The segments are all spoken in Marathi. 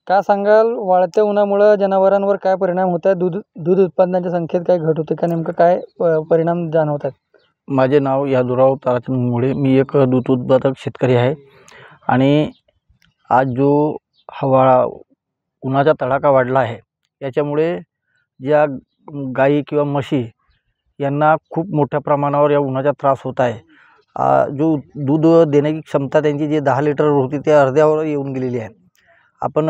काय सांगाल, वाढत्या उन्हामुळे जनावरांवर काय परिणाम होत आहे? दूध उत्पादनाच्या संख्येत काय घट होते का? नेमकं काय परिणाम जाणवत आहेत? माझे नाव यादूराव ताराचंद मुळे. मी एक दूध उत्पादक शेतकरी आहे आणि आज जो हवा उन्हाचा तडाखा वाढला आहे याच्यामुळे ज्या गाई किंवा म्हशी यांना खूप मोठ्या प्रमाणावर या उन्हाचा त्रास होत आहे. जो दूध देण्याची क्षमता त्यांची जी 10 लिटर होती ते अर्ध्यावर येऊन गेलेली आहे. आपण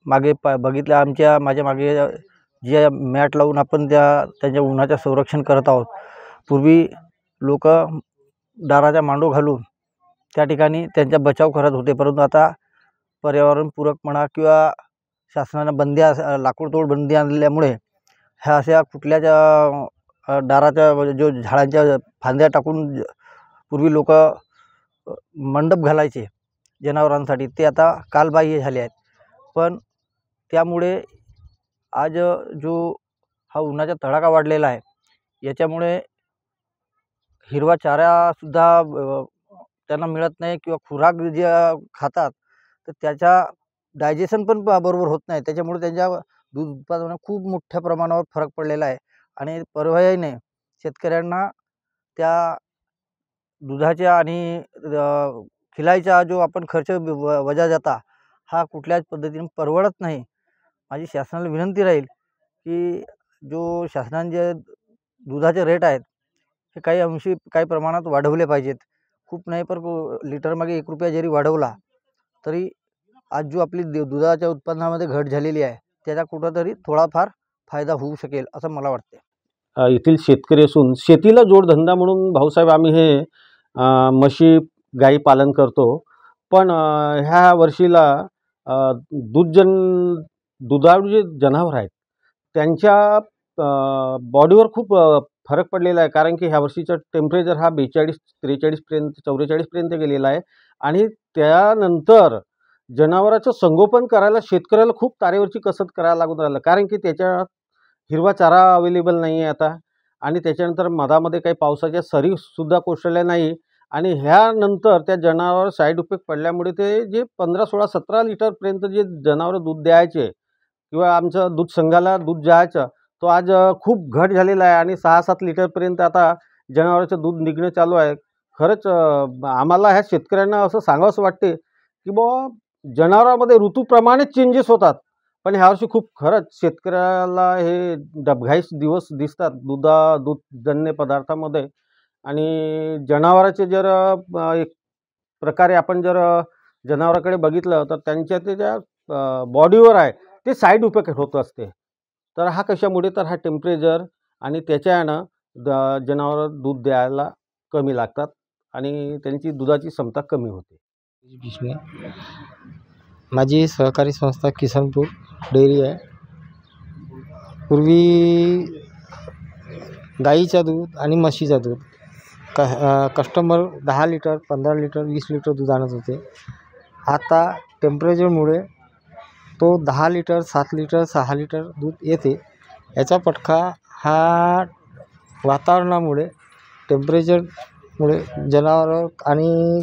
मागे बघितलं, माझ्या मागे जे मॅट लावून आपण त्यांच्या उन्हाचं संरक्षण करत आहोत. पूर्वी लोक दाराचा मांडो घालून त्या ठिकाणी त्यांचा बचाव करत होते, परंतु आता पर्यावरणपूरक म्हणा किंवा शासनानं लाकूड तोड बंदी आणल्यामुळे ह्या अशा कुठल्याच दाराच्या जो झाडांच्या फांद्या टाकून पूर्वी लोक मंडप घालायचे जनावरांसाठी, ते आता कालबाह्य झाले आहेत. पण त्यामुळे आज जो हा उन्हाचा तडाखा वाढलेला आहे याच्यामुळे हिरवा चारासुद्धा त्यांना मिळत नाही किंवा खुराक जे खातात तर त्याचा डायजेशन पण बरोबर होत नाही. त्याच्यामुळे त्यांच्या दूध उत्पादनात खूप मोठ्या प्रमाणावर फरक पडलेला आहे आणि पर्यायाने शेतकऱ्यांना त्या दुधाच्या आणि खिलायचा जो आपण खर्च वजा जाता हा कुठल्याच पद्धतीने परवडत नाही. माझी शासनाला विनंती राहील की जो शासनाचे दुधाचे रेट आहेत हे काही अंशी काही प्रमाणात वाढवले पाहिजेत. खूप नाही, पण लिटर मागे 1 रुपया जरी वाढवला तरी आज जो आपली दुधाच्या उत्पन्नामध्ये घट झालेली आहे त्याचा कुठंतरी थोडाफार फायदा होऊ शकेल असं मला वाटते. येथील शेतकरी असून शेतीला जोडधंदा म्हणून भाऊसाहेब आम्ही हे म्हशी गाई पालन करतो. पण ह्या वर्षीला दुधाळू जे जनावर आहेत त्यांच्या बॉडीवर खूप फरक पडलेला आहे. कारण की ह्या वर्षीचं टेम्परेचर हा 42-43 पर्यंत 44 पर्यंत गेलेला आहे आणि त्यानंतर जनावराचं संगोपन करायला शेतकऱ्याला खूप तारेवरची कसरत करायला लागून राहिलं. कारण की त्याच्या हिरवा चारा अवेलेबल नाही आहे आता आणि त्याच्यानंतर मधामध्ये काही पावसाच्या सरीसुद्धा कोसळल्या नाही आणि ह्यानंतर त्या जनावरावर साईड इफेक्ट पडल्यामुळे ते जे 15, 16, 17 लिटरपर्यंत जे जनावरं दूध द्यायचे किंवा आमचं दूध संघाला दूध जायचं तो आज खूप घट झालेला आहे आणि 6-7 लिटरपर्यंत आता जनावराचं दूध निघणं चालू आहे. खरंच आम्हाला ह्या शेतकऱ्यांना असं सांगावंसं वाटते की बुवा जनावरांमध्ये ऋतूप्रमाणेच चेंजेस होतात, पण ह्यावर्षी खूप खरंच शेतकऱ्याला हे डबघाईस दिवस दिसतात दूधजन्य पदार्थामध्ये. आणि जनावराचे जर एक प्रकारे आपण जर जनावराकडे बघितलं तर त्यांच्या त्याच्या बॉडीवर आहे ते साईड इफेक्ट होत असते. तर हा कशामुळे, तर हा टेम्परेचर आणि त्याच्यानं जनावरं दूध द्यायला कमी लागतात आणि त्यांची दुधाची क्षमता कमी होते. माझी सहकारी संस्था किसनपूर डेअरी आहे. पूर्वी गाईचं दूध आणि म्हशीचं दूध कस्टमर 10 लिटर 15 लिटर 20 लिटर दूध आणत होते. आता टेम्परेचरमुळे तो 10 लिटर 7 लिटर 6 लिटर दूध येते. याचा फटका हा वातावरणामुळे टेम्परेचरमुळे जनावरं आणि